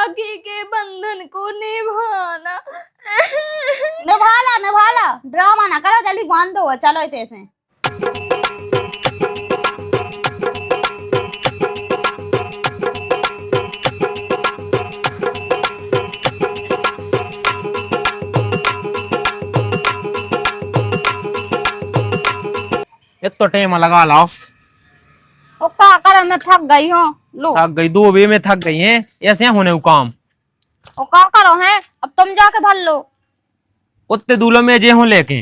राखी के बंधन को निभाना। निभाला निभाला, ड्रामा ना करो, जल्दी बांध दो। चलो इतने से एक तो टेम लगा लाओ। ओ का कर, मैं थक गई हूँ। लो थक गई, 2 बजे में थक गई हैं, ऐसे होने काम। ओ का करो हैं, अब तुम जाके भर लो। उतने दूल्हों में जे हो लेके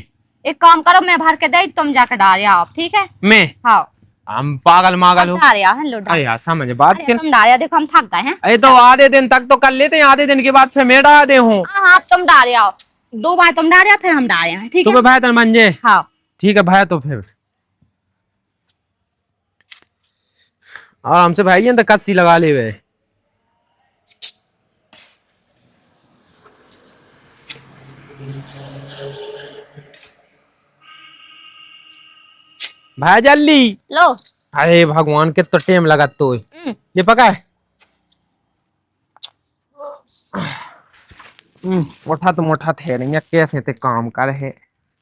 एक काम करो, मैं भर के दे, तुम जाके डाल आओ, ठीक है? मैं हाँ हम पागल मागल हो। डाल आओ, लो डाल। अरे यार समझ बात अरे के। तुम डाल आओ, देखो हम थक गए हैं। अरे तो आधे दिन तक तो कर लेते हैं, आधे दिन के बाद फिर मैं डाल दे हूँ। हाँ हाँ तुम डाल आओ, 2 बार तुम डाल आओ, फिर हम डाल आए, ठीक है? तुम्हें भाई तन मंजे। हाँ ठीक है भाई, तो फिर आराम से भाई तो कस्सी लगा ले वे। भाई जल्दी। लो। अरे भगवान के तो टेम लगा तो ये पका है। मोटा तो मोटा थे नहीं है, कैसे ते काम कर है।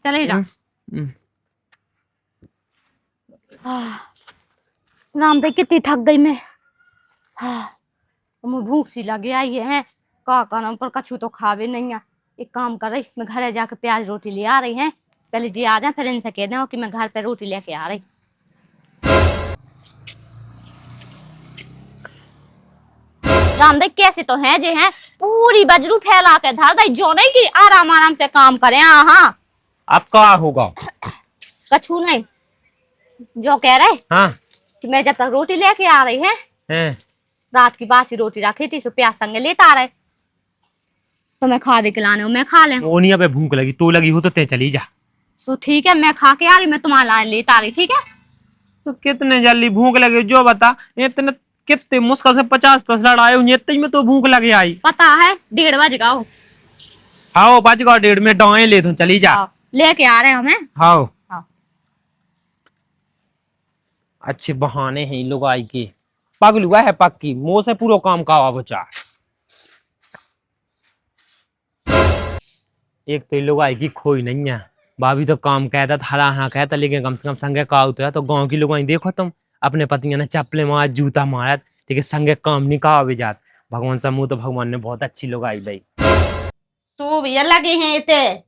चले जाओ। राम भाई कितनी थक गई मैं। मुझे भूख सी लगे आई है, का नाम पर कछु तो खावे नहीं है। एक काम कर रही, मैं घर जाके प्याज रोटी ले आ रही है। पहले जी आ जाए, फिर इनसे कह दो कि मैं घर पे रोटी लेके आ रही। रामदेव कैसे तो हैं जे हैं, पूरी बजरू फैला के धर दई, जो नहीं कि आराम आराम से काम करें। हाँ अब क्या होगा? कछु नहीं, जो कह रहे हाँ कि मैं जब तक रोटी लेके आ रही है, रात की बासी रोटी रखी थी, सो प्याज संगे लेता आ रहे, तो मैं खा दे के लाने, मैं खा ले। ओनिया पे भूख लगी, तो लगी हो तो ते चली जा। सो ठीक है, मैं खा के आ रही, मैं तुम्हारा लेता आ रही, ठीक है? तो कितने जल्दी भूख लगे जो बता। इतने कितने मुश्किल से 50 तसड़ आए इतने में तो भूख लगे आई। पता है 1:30 बज गए। हाँ 1:15 में डाए ले तो चली जा। लेके आ रहे हमें। हाँ हाँ। अच्छे बहाने हैं इन लोग आई के। पगलुआ है पक्की, मुंह से पूरा काम का बचा। एक तो इन लोग आई की खोई नहीं है। भाभी तो काम कहता था, हरा हरा कहता, लेकिन कम से कम संगे का उतरा। तो गांव की लोग देखो तुम, अपने पतियों ने चप्पले मार, जूता मारा, ठीक है, संगे काम नहीं कहा भी जात। भगवान सा मुंह तो भगवान ने बहुत अच्छी लोग आई भाई। सो भैया लगे हैं इते,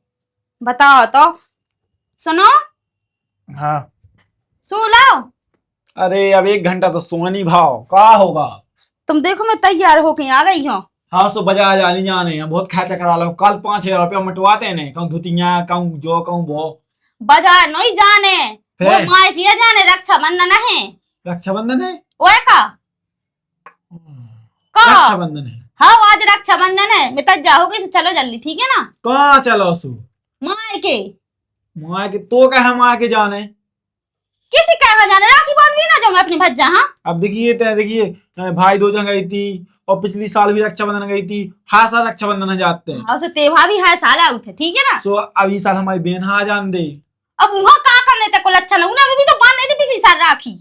बताओ तो। सुनो। हाँ। सो लाओ। अरे अब 1 घंटा तो सोनी भाव का होगा। तुम देखो मैं तैयार होके आ गई हूँ। हाँ सो बाजार जानी जाने हैं, बहुत खर्चा करा लो। कल 5,000 रुपया मटवाते ने, कहूँ धुतिया, कहूँ जो, कहूँ वो। बाजार नहीं जाने, वो माय किया जाने, रक्षाबंधन है। रक्षाबंधन है? ओए का रक्षाबंधन है। हाँ आज रक्षाबंधन है, मैं तक जाओगी, चलो जल्दी, ठीक है ना? कहाँ चलो सो? माय के। माँ के तो कहे माँ के जाने? किसी कहा जाने, राखी बांध ना जो मैं अपनी भज्जा। हाँ अब देखिए भाई दूज गई थी, और पिछली साल भी रक्षाबंधन गई थी। हर साल रक्षाबंधन जाते हैं। हाँ सो तेवा भी है साल आउट है, ठीक है ना? सो अब इस साल हमारी बहन हाँ जान दे। अब वहाँ का करने तक को अच्छा लगू ना, अभी भी तो बांध नहीं थी पिछली साल राखी।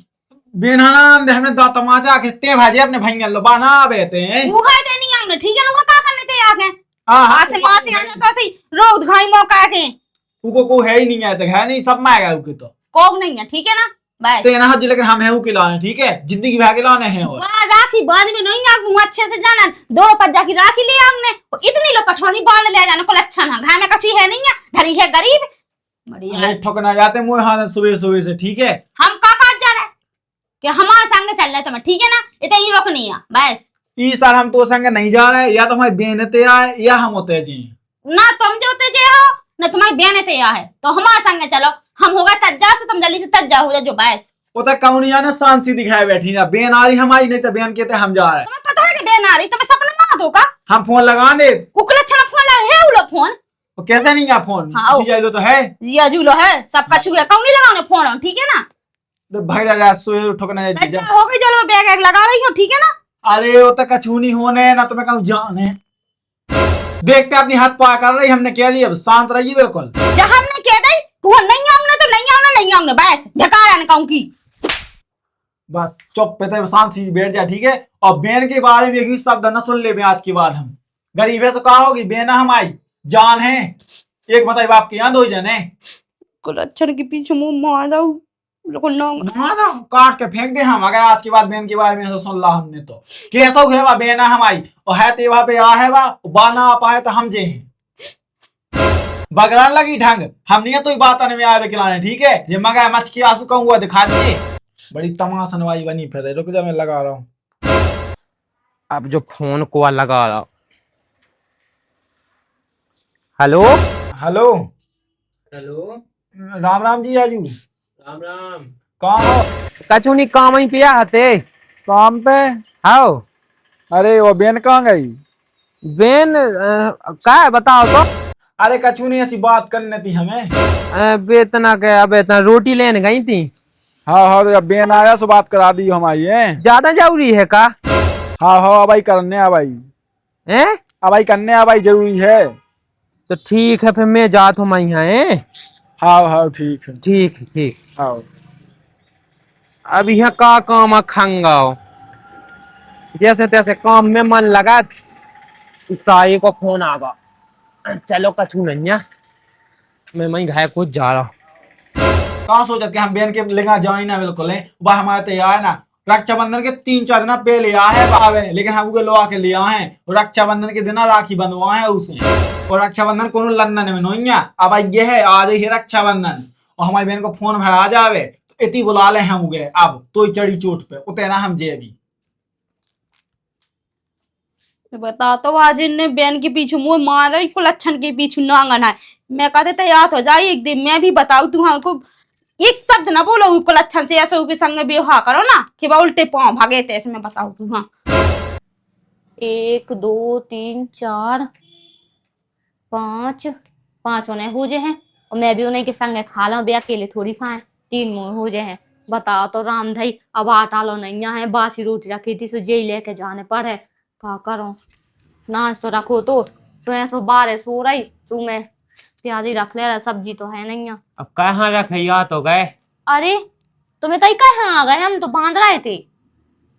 बहन हाँ दे, हमने दांत तमाचा के ते भाजे अपने भैया लो बाना बेते हैं। वो है ते नहीं आऊं, ठीक है ना? वहाँ का करने ते आके हाँ आसे मासे आ तो सही रोद घाई मौका के उको को है ही नहीं है, तो है नहीं, सब में आएगा उके तो कोग नहीं है, ठीक है ना? बस तेना हज, लेकिन हम है के लाने, ठीक है, जिंदगी भर के लाने हैं। और वाह राखी बांध में नहीं आऊं, अच्छे से जाना 2 रुपया की राखी ले आऊंने, इतनी लो पठौनी बांध ले जाना को अच्छा ना, घर में कछु है नहीं है, धरी है गरीब बढ़िया। ठोकना जाते मुँह हाथ सुबह सुबह से, ठीक है? हम का जा रहे कि हमारे संग चल रहे तुम्हें, ठीक है ना? इतना ही रोकनी है बस। इस साल हम तो संग नहीं जा रहे, या तो हमारी बहन ते आए या हम होते जी। ना तुम जो तेजे हो ना तुम्हारी बहन ते है, तो हमारे संग चलो, हम होगा तज्जा से, तुम जल्दी से तज्जा हो जो बस। वो तो कौन नहीं जाने, शांत सी दिखाए बैठी ना, बहन आ रही हमारी, नहीं तो बहन कहते हम जा रहे हैं। तुम्हें पता है कि बहन आ रही, तुम्हें सपना मत होगा। हम फोन लगा दे, कुकला छना फोन लगा है, उलो फोन वो कैसे नहीं है फोन? हाँ, लो तो है, ये जुलो है, सब कछु है, कौन नहीं लगाने फोन, ठीक है ना? तो भाई जा सुबह ठोकना तज्जा हो गई, चलो बैग एक लगा रही हो, ठीक है ना? अरे वो तो कछु नहीं होने ना, तुम्हें कहूँ जाने। देखते अपनी हाथ पा कर रही, हमने कह दिया, अब शांत रहिए बिल्कुल। जब हमने कह दी तू नहीं आऊंगा तो नहीं आऊंगा, नहीं आऊंगा बस, ढका रहने कहूं की। बस चुप पे तो शांति से बैठ जा, ठीक है। और बेन के बारे में एक भी शब्द न सुन ले आज के बाद। हम गरीब है तो कहा होगी, बेना हमारी जान है। एक बताइए बाप के यहाँ 2 जन है। कुलच्छन के पीछे मुंह मार दो, बिल्कुल ना ना काट के फेंक दे हम अगर आज के बाद बेन के बारे में ऐसा सुन ला हमने तो। कैसा हुए वा बेना हमारी और है ते वहां पे आ है वा बाना आ पाए तो हम जे हैं बगलान लगी ढंग। हम नहीं तो बात में आवे खिलाने, ठीक है। ये मगा मच के आंसू कहूँ हुआ दिखा दिए। बड़ी तमाशा नवाई बनी फिर। रुक जा मैं लगा रहा हूँ। अब जो फोन को लगा रहा। Hello hello hello, Ram Ram ji आजू। राम राम। कहाँ हो? कछु नहीं, काम ही पिया हते। काम पे? आओ। अरे वो बेन कहाँ गई? बेन का है बताओ तो। अरे कछु नहीं, ऐसी बात करनी थी हमें। बेतना के अब इतना रोटी लेने गई थी। हाँ हाँ, तो जब बेन आया तो बात करा दी हमारी है। ज्यादा जरूरी है का? हाँ हाँ, अब आई करने अब आई हैं? अब आई करने अब आई जरूरी है। तो ठीक है, फिर मैं जात हूँ मैं यहाँ है। हाँ हाँ ठीक है। ठीक है ठीक। हाँ अब यहाँ का काम खंगाओ, जैसे तैसे काम में मन लगा। साई को फोन आ गया। चलो कछु नहीं है, मैं घर कुछ जा रहा हूँ। कहाँ सोचा कि हम बेन के लेगा जाए ना, बिल्कुल है। वह हमारे तैयार है ना। रक्षाबंधन के 3-4 दिन पहले आया है बावे, लेकिन हम उसे लोआ के ले आए हैं। और रक्षाबंधन के दिन राखी बंधवा है उसे। और रक्षाबंधन को लंदन में नहीं है। अब ये है आज ही रक्षाबंधन और हमारी बहन को फोन भाई आ जावे तो इतनी बुला ले हम उगे। अब तो चढ़ी चोट पे उतरे ना हम जे भी। बता तो आज इनने बेन के पीछे मुंह मारा, कुलच्छन के पीछे नांगन है। मैं कहते तैयार हो जाए एक दिन, मैं भी बताऊ तुम्हारे को। एक शब्द ना बोलो कुलच्छन से, ऐसे के संग व्यवहार करो ना कि वह उल्टे पांव भागे थे। ऐसे मैं बताऊ तू। हाँ 1 2 3 4 5 5 उन्हें हो जे हैं और मैं भी उन्हीं के संग खा लो, बे अकेले थोड़ी खाए। 3 मुंह हो जे हैं। बताओ तो राम भाई, अब आटा लो नहीं है, बासी रोटी रखी थी सो जेल लेके जाने पड़े। क्या करो, नाच तो रखो तो ऐसो बारिश हो रही तो मैं प्याजी रख ले रहा, सब्जी तो है नहीं है। अब कहाँ रखैया तो गए। अरे तुम्हें तई कहाँ आ गए, हम तो बांध रहे थे।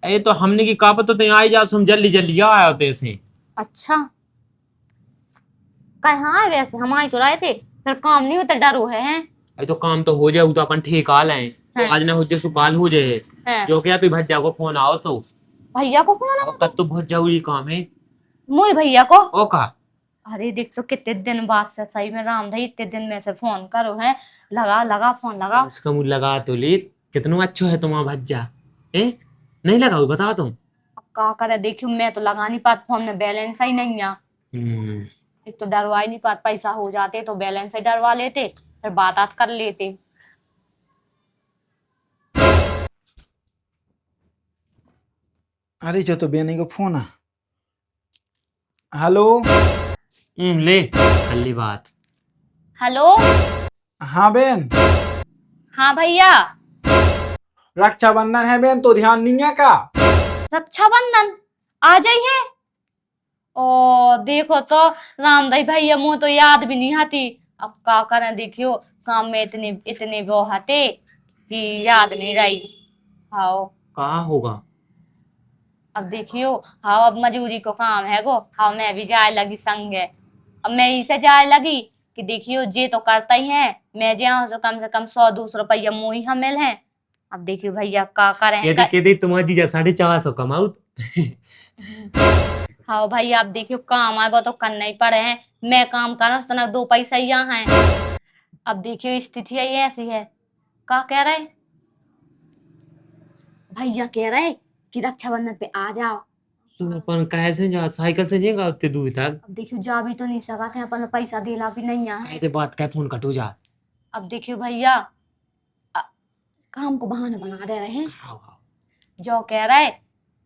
अरे तो हमने की कहा तो तैयार आई जा, तुम जल्दी जल्दी आया होते से। अच्छा कहाँ है वैसे, हम आई तो रहे थे। फिर काम नहीं होता, डरो है। अरे तो काम तो हो जाए, तो अपन ठेका लाए। तो हाँ। आज ना हो जाए सुपाल हो जाए। हैं। जो क्या तू भैया को फोन आओ तो। भैया को फोन उसका तो बहुत जरूरी काम है। मोरे भैया को। ओ का? अरे देख तो कितने दिन बाद से, सही में राम भाई इतने दिन में से फोन करो है। लगा लगा फोन लगा। उसका मुंह लगा तो ले। कितना अच्छा है तुम्हारा भज्जा। ए नहीं लगाओ बताओ तुम। अब क्या करे, देखियो मैं तो लगा नहीं पाती फोन में, बैलेंस ही नहीं है। एक तो डरवा ही नहीं पाते, पैसा हो जाते तो बैलेंस ही डरवा लेते, फिर बात कर लेते। अरे जो तो बेनी को फोन है। हेलो ले कर ली बात। हेलो हाँ बेन। हाँ भैया। रक्षाबंधन है बेन, तो ध्यान नहीं है का? रक्षाबंधन आ जाइए। ओ देखो तो रामदाई भैया मुँह तो याद भी नहीं आती। अब क्या करें, देखियो काम में इतने इतने वो हते कि याद नहीं रही। हाँ कहा होगा। अब देखियो, हाँ अब मजूरी को काम है गो। हाँ मैं भी जाए लगी संग है। अब मैं इसे जाए लगी कि देखियो जे तो करता ही है, मैं जाऊँ तो कम से कम 100-200 रुपया मुँह ही हमें है। अब देखियो भैया क्या करें। कहते तुम्हारी जीजा 450 कमाऊ। हाँ भैया अब देखियो काम आए वो तो करना ही पड़े हैं। मैं काम करूँ तो ना 2 पैसा यहाँ है। अब देखियो स्थिति है ये ऐसी है। क्या कह रहे भैया, कह रहे कि रक्षाबंधन पे आ जाओ। तो अपन कैसे जा, साइकिल से जाएगा उतने दूर तक। अब देखियो जा भी तो नहीं सका थे, अपन पैसा देला भी नहीं है। कहते बात क्या फोन कटो जा। अब देखियो भैया काम को बहाना बना दे रहे हैं। जो कह रहे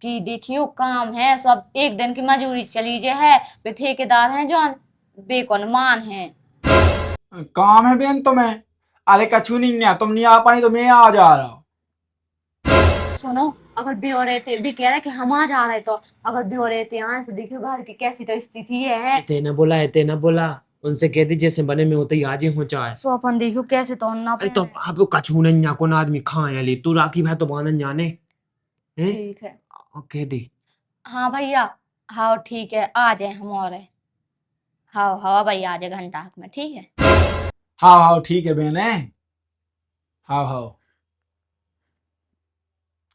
कि देखियो काम है, सब एक दिन की मजूरी चली जे है, वे ठेकेदार हैं जो बेकौन मान है। काम है बेन तुम्हें? अरे कछु नहीं है, तुम नहीं आ पाई तो मैं आ जा रहा हूँ। सुनो, अगर ब्योरे थे भी कह रहे कि हम आ जा रहे, तो अगर ब्योरे थे यहाँ से देखियो घर की कैसी तो स्थिति है। ते न बोला उनसे कह दी जैसे बने में होते ही आज ही हो चाहे। सो अपन देखियो कैसे तो ना। अरे तो आप कछु नहीं को ना आदमी खाए ली, तू राखी भाई तो बानन जाने। हैं? ठीक है। कह दी हाँ भैया, हाँ ठीक है, आ जाए हम और है। हाँ हाँ भैया आ जाए घंटा हक में, ठीक है। हाँ हाँ ठीक है बहने। हाँ हाँ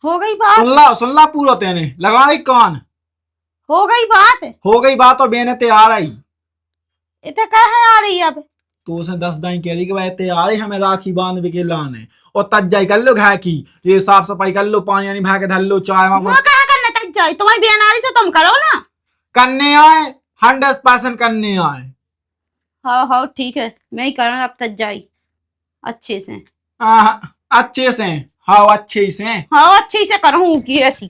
हो गई बात। सुन ला पूरा तेने लगा रही कान। हो गई बात। हो गई बात और बहने तैयार आई। इतने कहे आ रही अब। तो उसने 10 दिन कह दी कि भाई तैयार ही हमें राखी बांध के लाने और तज्जाई कर लो घाय की, ये साफ सफाई कर लो, पानी वानी भा के धर लो, चाय वो कहा करने तक जाए, तुम्हारी बहन आ रही से तुम करो ना। करने आए, 100% करने आए। हाँ हाँ ठीक है, मैं ही करूँ अब तक जाई अच्छे से। अच्छे से। हाँ अच्छे से। हाँ अच्छे से करूँ की ऐसी।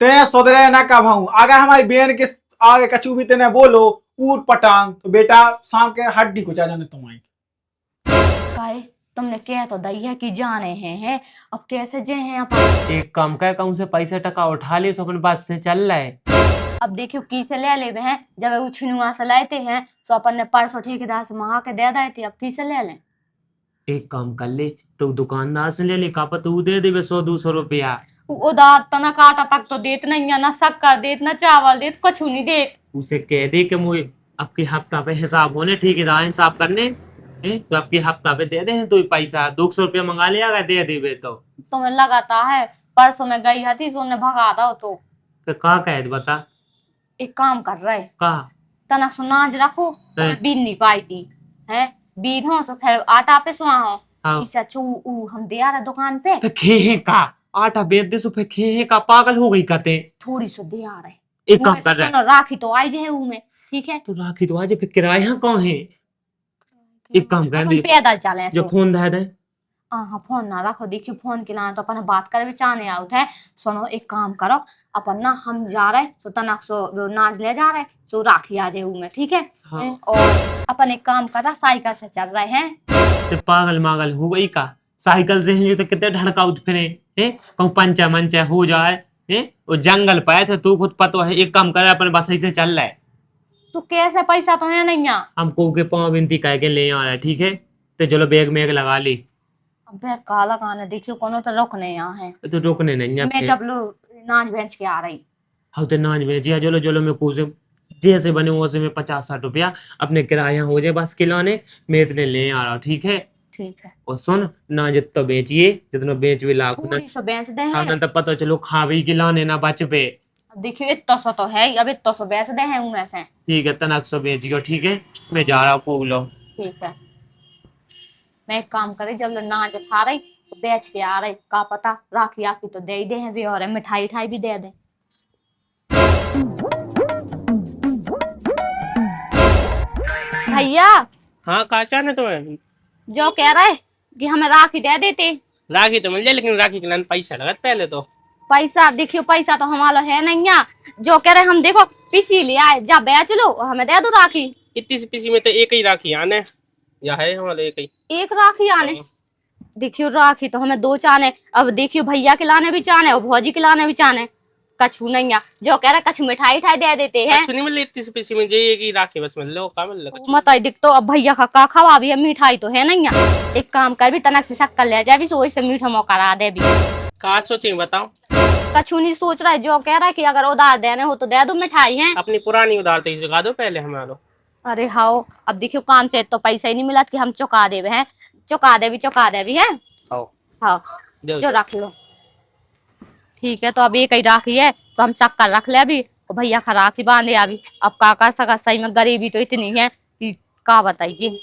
ते सुधरे ना कब हूँ अगर हमारी बहन के आगे कछु भी तेने बोलो ऊट पटांग तो बेटा शाम के हड्डी कुचा जाने तुम्हारी। काहे तुमने कह तो दई है कि जाने हैं, अब कैसे जे हैं अपन। एक काम कर, कहूं से पैसा टका उठा ले सो अपन बस से चल रहा है। अब देखियो की से ले ले हैं, जब वो छिनुआ से लाते हैं तो अपन ने परसों ठेकेदार से मंगा के दे दी थी, अब की से ले लें। एक काम कर ले, तो दुकानदार से ले ले, का पता तू दे दे 100-200 रुपया। उधार तना काटा तक तो देत नहीं है, ना शक्कर देत ना चावल देत, कुछ नहीं देत। उसे कह दे कि मुझे आपके हफ्ता पे हिसाब होने, ठेकेदार हिसाब करने तो आपके हफ्ता पे दे दे तो पैसा 200 रुपया मंगा लिया अगर दे दे तो। तुम्हें लगाता है परसों में गई थी सो ने भगा दो तो। का कह बता एक काम कर रहे का तना सुनाज रखो तो है? बीन नहीं पाई थी है, बीन हो सो फिर आटा पे सुहा हो। हाँ। इससे अच्छा हम दे आ रहे दुकान पे, फिर खेहे का आटा बेच दे, सो फिर खेहे का पागल हो गई कहते। थोड़ी सो दे आ रहे। एक काम कर रहा है, राखी तो आई जे में, ठीक है। तो राखी तो आज फिर किराया कौन है? एक काम कर अपन दे, पैदल चले जो सो। फोन दे दे। हाँ फोन ना रखो, देखियो फोन के लाने तो अपन बात करे भी चाहने आउत है। सुनो एक काम करो, अपन ना हम जा रहे सो तनक सो नाच ले जा रहे सो राखी आ जाए में, ठीक है। हाँ। और अपन एक काम करा साइकिल से चल रहे हैं। ते पागल मागल हो गई का? साइकिल से ही तो कितने ढड़काउत फिरे हैं, कहूँ पंचा मंचा हो जाए हैं। वो जंगल पाए थे, तू खुद पता है। एक काम करे, अपन बस ऐसे चल रहा है। तो कैसे पैसा तो है नहीं यहाँ। हमको के पाँव बिनती कह के ले आ रहा है, ठीक है। तो चलो बैग में लगा ली। अबे काला गाना देखियो कोनो तो रुकने यहाँ है। तो रुकने नहीं है मैं फिर। जब लो नाच बेंच के आ रही। हाँ तो नाच बेचिया, चलो चलो मैं कुछ जैसे बने वैसे में 50-60 रुपया अपने किराया हो जाए बस खिलाने, मैं इतने ले आ रहा हूँ, ठीक है। ठीक है और सुन ना, जितना बेचिए जितना बेच भी लाख ना, थोड़ी सा बेच दे हाँ हैं। ना, तब पता चलो खा भी खिलाने ना बच पे। अब देखियो इतना सा तो है, अब इतना सा बेच दे हैं उनमें से। ठीक है, तनक सौ बेचियो, ठीक है। मैं जा रहा हूँ, पूलो। ठीक है, मैं एक काम करी, जब नाच खा रही तो बेच के आ रही, का पता राखी आखी तो दे ही दे हैं भी, और मिठाई उठाई भी दे दे। भैया हाँ कहा चाहने तुम्हें? जो कह रहे कि हमें राखी दे देते। राखी तो मिल जाए, लेकिन राखी के लिए पैसा लगत पहले तो। पैसा देखियो पैसा तो हमारा है नहीं यहाँ। जो कह रहे हम देखो पीसी ले आए, जा बेच लो और हमें दे दो राखी। इतनी सी पीसी में तो एक ही राखी आने, या है हमारे एक ही। एक राखी आने, देखियो राखी तो हमें दो चाने, अब देखियो भैया के लाने भी चाने और भौजी के लाने भी चाने, कछु नहीं है। जो कह रहे कछु मिठाई उठाई दे देते हैं। कुछ नहीं मिल इतनी सी पीसी में, जो एक ही राखी बस मिल लो, का मिल लो। मत दिख तो अब भैया का खवा भी है, मिठाई तो है नहीं है। एक काम कर भी तनक से शक्कर ले जाए भी, सो वैसे मीठा मौका करा दे भी। कहा सोचेंगे बताओ? कछु नहीं सोच रहा है। जो कह रहा है कि अगर उधार देने हो तो दे दो मिठाई है। अपनी पुरानी उधार तो चुका दो पहले हमारो। अरे हाँ, अब देखियो काम से तो पैसा ही नहीं मिला कि हम चुका दे हैं। चुका दे भी है। हाँ जो रख लो, ठीक है। तो अब एक ही राखी है तो हम शक्कर रख ले अभी, और भैया का राखी बांधे अभी। अब का कर सका, सही में गरीबी तो इतनी है कि का बताइए।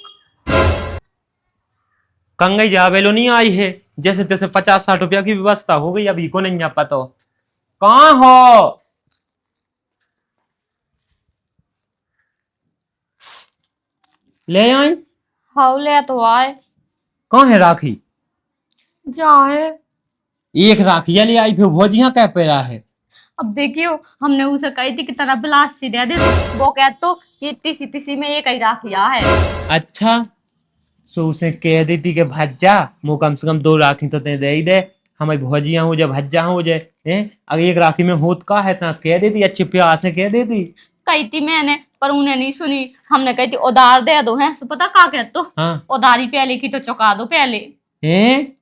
कंगई जावेलो नहीं आई है, जैसे तैसे 50-60 रुपया की व्यवस्था हो गई, अभी को नहीं पता तो कहाँ हो। ले आई, हाँ ले तो आए, कहाँ है राखी? जाए। एक राखिया ले आई, फिर भोजिया कह पे रहा है। अब देखियो हमने उसे कही थी कि तरह बिलास सी दे दे, वो कह तो कि तीसी तीसी में एक ही राखिया है। अच्छा, सो उसे कह देती कि भज्जा मुँह कम से कम 2 राखी तो दे ही दे, हमारी भौजिया हो जाए भज्जा हो जाए हैं। अगर एक राखी में होत का है तो कह देती, अच्छे प्यार से कह देती। कही थी मैंने, पर उन्हें नहीं सुनी। हमने कही थी उधार दे दो है, सो पता का कह तो हाँ उधारी पहले की तो चुका दो पहले। हैं,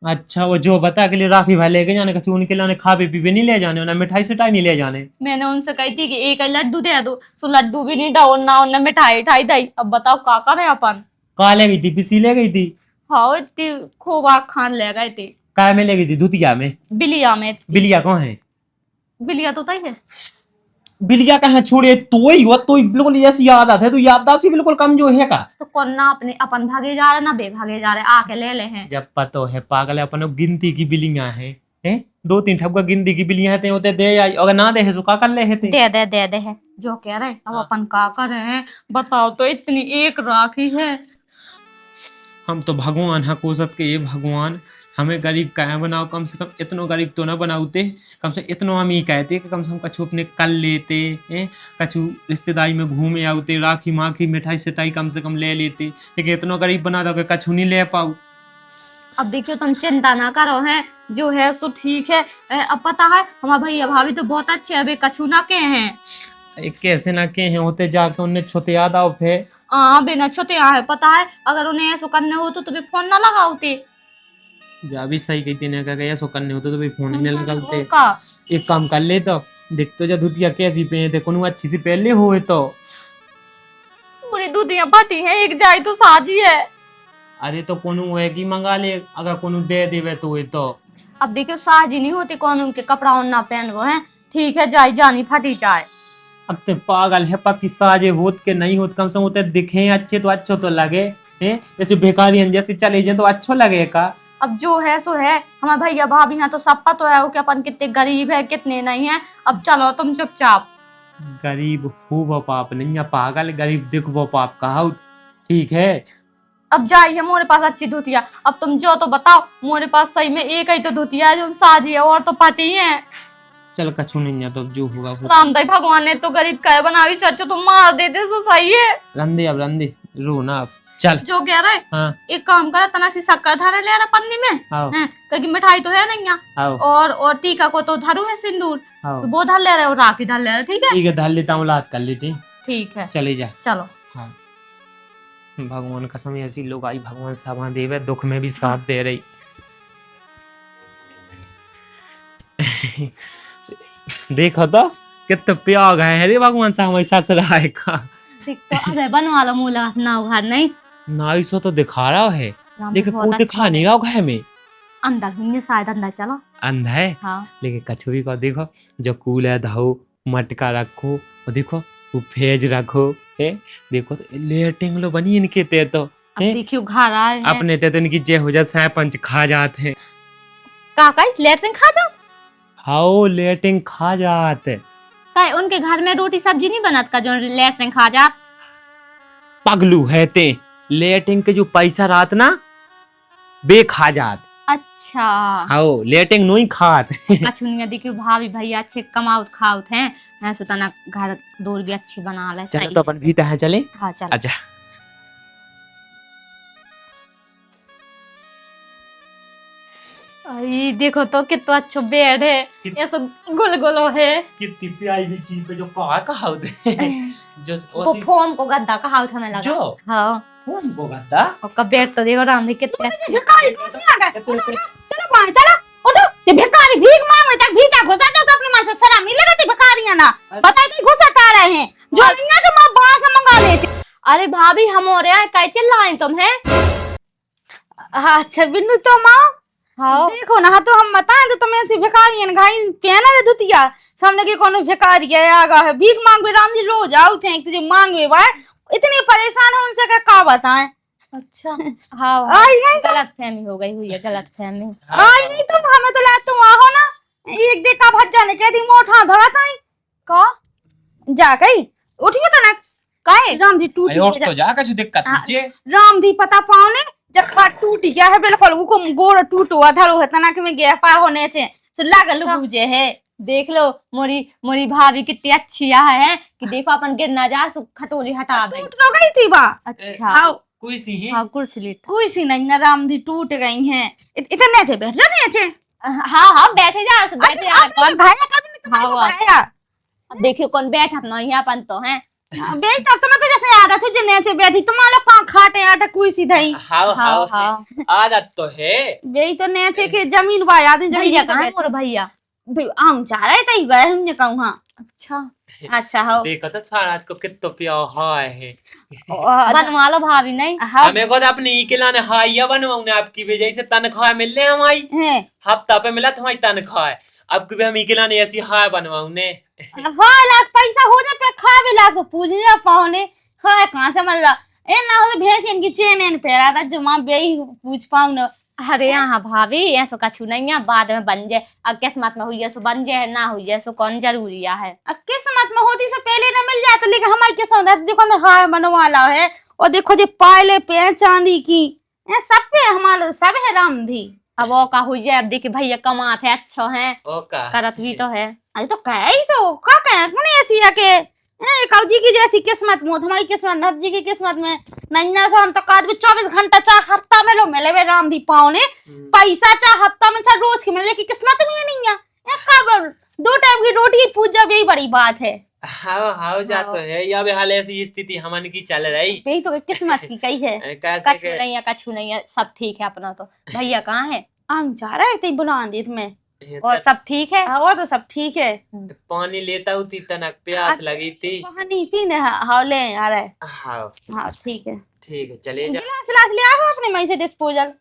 अच्छा, वो जो बता के लिए राखी भाई लेके जाने कछु उनके लिए खावे पीवे नहीं ले जाने, ना मिठाई सिठाई नहीं ले जाने। मैंने उनसे कही थी कि एक लड्डू दे दो, तो लड्डू भी नहीं दो ना, उन्हें मिठाई ठाई दी। अब बताओ का करे अपन। कहाँ ले गई थी? पिसी ले गई थी? हाँ इतनी खूब आग खान ले गए थे। काय में ले गई थी? दुतिया में? बिलिया में। बिलिया कौन है? बिलिया तो तई है। बिलिया कहाँ छोड़े? तो ही वो तो बिल्कुल ऐसी याद आती है, तो याददाश्त ही बिल्कुल कमजोर है का? तो कौन ना अपने अपन भागे जा रहे ना बे भागे जा रहे, आके ले ले हैं। जब पतो है पागल है, अपन गिनती की बिलियां हैं, हैं? 2-3 ठपका गिनती की बिलियां हैं, होते दे आई, अगर ना दे है तो का कर ले है ते? दे है जो कह रहे। अब अपन का करे हैं बताओ तो, इतनी एक राखी है। हम तो भगवान है कोसत के, ये भगवान हमें गरीब काहे बनाओ, कम से कम इतनो गरीब तो ना बनाऊते, कम से इतनो हम ही कहते कि कम से कम कछु अपने कर लेते हैं, कछु रिश्तेदारी में घूमे आते, राखी माखी मिठाई सिठाई कम से कम ले लेते, लेकिन इतनो गरीब बना दो कि कछु नहीं ले पाऊ। अब देखियो तुम चिंता ना करो हैं, जो है सो ठीक है। अब पता है हमारे भैया भाभी तो बहुत अच्छे हैं, अभी कछु ना के हैं। एक कैसे ना के हैं, होते जाके उन्हें छोटे याद आओ फिर। हाँ बिना छोटे यहाँ है, पता है अगर उन्हें ऐसा करने हो तो तुम्हें फोन ना लगाओते। जा भी सही कहती ने कहा ऐसा करने होते तो भाई फोन ही नहीं लगाते। का एक काम कर ले तो देख तो जा धुतिया कैसी पहने थे, कोनो अच्छी सी पहले हुए तो। पूरी दूधियां फटी हैं, एक जाए तो साजी है। अरे तो कोनो है कि मंगा ले, अगर कोनो दे देवे तो ये तो। अब देखियो साजी नहीं होती, कौन उनके कपड़ा ना पहन वो है, ठीक है जाई जानी फटी जाए। अब ते पागल है पक्की साजे होत के नहीं होत, कम से कम होते दिखे अच्छे तो अच्छो तो लगे हैं, जैसे भिखारी जैसे चले जाए तो अच्छो लगे का। अब जो है सो है, हमारे भैया भाभी यहाँ तो सब पता है कि अपन कितने गरीब है कितने नहीं है। अब चलो तुम चुपचाप। गरीब हो वो पाप नहीं है पागल, गरीब दिख वो पाप कहा, ठीक है। अब जाइए, मोरे पास अच्छी धोतिया। अब तुम जो तो बताओ, मोरे पास सही में एक ही तो धोतिया है जो साजी है, और तो फटी है। चल कछु नहीं है तो जो होगा हो। रामदाई भगवान ने तो गरीब कह बनाई, सच तो मार देते तो सही है। रंदे अब रंदे रो ना अब चल। जो कह रहे हाँ एक काम करा, तना सी शक्कर धरे ले रहा पन्नी में, आओ क्योंकि मिठाई तो है नहीं यहाँ। आओ और टीका को तो धरू है सिंदूर, आओ तो वो धर ले रहे और राखी धर ले रहे, ठीक है। ठीक है धर लेता हूँ, लात कर लेते, ठीक है चले जा। चलो। हाँ भगवान कसम ऐसी लोग आई, भगवान सामा देवे, दुख में भी साथ दे रही। देखो तो कितना प्यार है रे भगवान सामा ससुराल का। ठीक तो अबे बनवा लो मूला ना उघार नहीं। नाई सो तो दिखा रहा है, राम लेकिन बहुत को दिखा नहीं रहा घर में। अंदर हुई है शायद, अंदर चलो। अंधा है हाँ लेकिन कछु भी को देखो, जो कूल है धाओ, मटका रखो और देखो वो फेज रखो है, देखो तो लेटिंग लो बनी इनके ते तो अब देखियो घर आए हैं। अपने ते तो इनकी जय हो जा सरपंच खा जाते हैं। काका लेटरिन खा जाओ। हाओ लेटिंग खा जाते। का उनके घर में रोटी सब्जी नहीं बनत का जो लेटरिन खा जात। पगलू है ते, लेटिंग के जो पैसा रात ना बे खा जात। अच्छा हाओ लेटिंग नहीं खात। कछुनिया देखियो भाभी भैया अच्छे कमाउत खाउत हैं सुतना घर दूर भी अच्छी बना ले। चलो तो अपन भी तहाँ चले। हाँ चल। अच्छा आई देखो तो कितना अच्छा बेड है, ये सब गुलगुलो है। कितनी प्यारी भी चीज पे जो कहा होते जो वो फोम को गद्दा का हाउस हमें लगा। जो हाँ कौन को गद्दा उसका बेड तो देखो राम कितने अच्छे। भिखारी घुस आ गए। चलो मां चलो उठो, ये भिखारी भीख मांगे तक भीखा घुसा तो अपने मन से शर्म नहीं लगती भिखारियां ना, बताई थी घुसाता रहे हैं जो नहीं के मां बाहर से मंगा लेते। अरे भाभी हम हो रहे हैं कई चिल्लाएं तुम हैं। अच्छा बिन्नू तो मां हाँ देखो ना, तो हम बताएं तो तुम्हें ऐसी भिखारियां घाई पहना दे दुतिया सामने के कौन भिखारी है आगा है भीख मांग भी राम जी रोज आओ थे तुझे मांगवे वाय इतनी परेशान है उनसे का बताएं। अच्छा हाँ आई नहीं तो गलत फहमी हो गई हुई है, गलत फहमी। आई नहीं तुम हमें तो ला तुम आहो ना एक देखा भज्जा ने कह दी मोठा भरा ताई का जा गई उठियो तो ना काहे राम जी टूट और तो जा कुछ दिक्कत मुझे राम दी पता पाओने जब बात टूट गया है बिल्कुल वो गोड़ टूट हुआ धरो है तना के में गया पा होने से सो लागल बुझे है। देख लो मोरी मोरी भाभी कितनी अच्छी है कि देखो अपन गिर ना जा, खटोली हटा दे। टूट तो गई थी बा। अच्छा आओ कोई सी है हाँ कुर्सी लेट। कोई सी नहीं ना राम दी टूट गई हैं इतने थे बैठ जाने थे। हाँ हाँ बैठे जा बैठे जा। कौन भाया कभी नहीं हाँ, तुम्हारे भाया अब देखियो कौन बैठा नहीं है अपन तो है। बेच तब तो मैं तुझे कैसे आदत है जो नीचे बैठी तुम्हारा कहाँ खाटे आटा कोई सीधा ही हाउ हाँ हाउ हाँ आदत तो है। यही तो नीचे के जमीन बा आदमी भैया जमीन कहाँ है मोर भैया? आम जा रहे थे गए हमने कहूँ हाँ अच्छा अच्छा हो देखो तो सारा को कितो पिया हाय है। बनवा लो भाभी नहीं। हाँ हमें को तो अपने ई के लाने हाइया बनवाऊं ने आपकी वजह से तनख्वाह मिल रही हमारी है हफ्ता पे मिला तुम्हारी तनख्वाह है। अब की भी हम ई के लाने ऐसी हाय बनवाऊं ने। हाँ लाख पैसा हो जाए फिर खा भी लाख पूछने पाओने हाँ कहाँ से मर रहा ए ना हो तो भैंस इनकी चेन एन पहरा था जो माँ बेही पूछ पाऊँ ना अरे यहाँ भाभी ऐसा कछु नहीं है, बाद में बन जाए। अब किस्मत में हुई है सो बन जाए, ना हुई है सो कौन जरूरी है। किस्मत में होती से पहले ना मिल जाए तो लेकिन हमारी किस्मत देखो ना हाँ बनवाला है और देखो जो पायले पे चांदी की ये सब पे हमारा सब है राम भी अब वो का हुई है, अब देखिए भैया कमाते हैं अच्छा है, ओका करत भी तो है। अरे तो कहे सो का कहे कौन ऐसी आके कौजी की जैसी किस्मत मोत हमारी किस्मत नद जी की किस्मत में नन्या सो हम तो काज भी 24 घंटा चाह हफ्ता में लो मिले वे राम दी पाओने पैसा चाह हफ्ता में चाह रोज की मिले की किस्मत में नहीं है ये कब 2 टाइम की रोटी पूजा भी यही बड़ी बात है। हाउ हाउ जा तो है या भी हाल ऐसी स्थिति हमन की चल रही यही तो किस्मत की कही है कैसे कछु नहीं है, कछु नहीं है, सब ठीक है अपना। तो भैया कहाँ है? आम जा रहा है ते बुला दी तुम्हें और सब ठीक है? और तो सब ठीक है पानी लेता हूँ तनक प्यास लगी थी। पानी पीने हाँ ले आ रहा है हाँ हाँ ठीक है ठीक है चले जा। गिलास गिलास ले आओ अपने मई से डिस्पोजल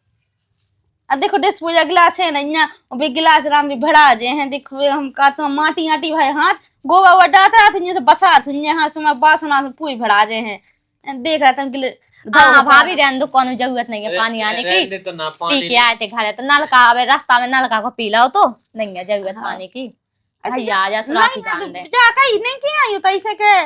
अब देखो डिस्पोजल गिलास है ना भी गिलास राम भी भरा जे हैं देखो हम का तो माटी आटी भाई हाथ गोवा वोवा डाता था बसा थुन्ने हाथ से बासना पूरी भरा जे हैं देख रहा था हाँ भाभी रहने दो, कोनो जरूरत नहीं है पानी आने की। तो ना पी पानी के आए थे घर तो नलका, अब रास्ता में नलका को पी लो तो नहीं है जरूरत पानी की। भैया आ जा सुराखी बांध दे। जा कहीं नहीं किया आयु कैसे के